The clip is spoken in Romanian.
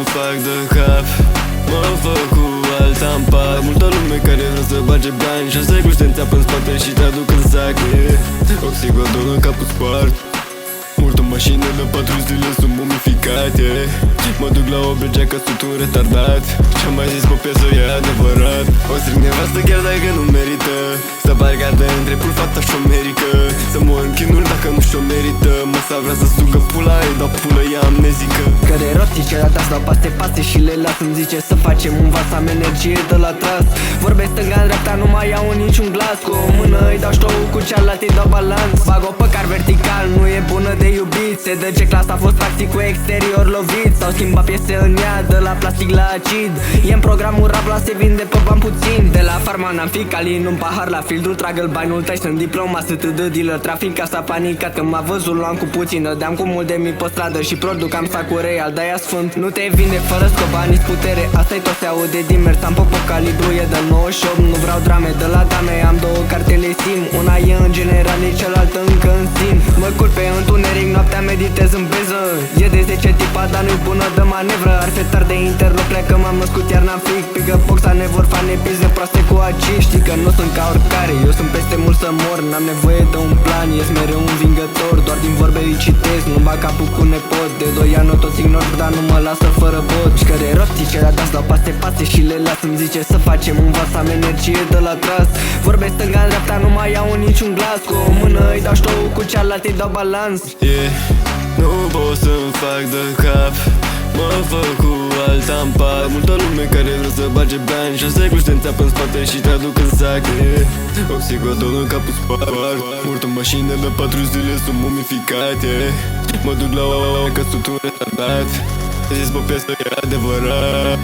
să-mi fac de cap. Mă fac cu alta în par. Multă lume care vrea să bage bani și să-i cuștența pe-n spate și te aduc în sac. Oxigodon în capul spart. Multă mașină de 4 zile sunt mumificate. Mă duc la o bregea că sunt un retardat. Ce-am mai zis pe piesă e adevărat. O stric nevastă chiar dacă nu merită. Să bargată între pul fata și-o merică. Să mor în chinuri dacă nu și-o merită. Măsa vrea să sugă pula, îi dau pulă, ea amnezică. Care rotice la das, dau paste și le las. Îmi zice să facem un vas, am energie de la tras. Vorbesc stânga-dreapta, nu mai iau niciun glas. Cu o mână îi dau ștou, cu cealaltă îi dau balans. Bag-o pe car vertical, nu e bună de iubit. Se dă ce clasa a fost practic cu exterior lovit. S-au schimbat piese în ea, de la plastic la acid. E în programul rap, la se vinde pe bani puțin. De la farma n-am fi calin, un pahar la filtru. Trag-l banul tăi, sunt diplomat, sunt de dealer. Trafic ca s-a panicat că m-a văzut, luam cu puțin. Dădeam cu mult de mii pe stradă și producam sacul real, de-aia sfânt. Nu te vinde fără scoba, nici putere, asta-i tot se aude din mers. Am pe calibru, e de 98, nu vreau drame. De la dame am două cartele SIM. Una e în general, e cealaltă încă în sim. Mă culp pe întuneric, noaptea meditez în beză. E de 10 tipa, dar nu-i bună de manevră. Ar fi tare de interloc, plecă, m-am născut iar n-am fric. Pică boxa, nevorfane, pize proaste cu aci. Știi că nu sunt ca oricare, eu sunt peste mult să mor. N-am nevoie de un plan, ies mereu un vingător. Doar din vorbe îi citesc, nu bag capul cu nepot. De 2 ani o toți ignor, dar nu mă lasă fără bot. Și care rostice la das, dau paste și le las. Îmi zice să facem un vas, am energie de la tras. Vorbesc stânga-dreapta, nu mai iau niciun glas. Cu o mână îi dau ștou, cu cealaltă îi dau balans. Nu pot să-mi fac de cap. Mă fac cu alta în par. Multă lume care vrea să bage bani și să-i cuștența pe-n spate și te aduc în sac. Oxigodon în capul spart. Multă mașină de 4 zile sunt mumificate. Mă duc la o că sunt un retardat. Zis pe piesă e adevărat.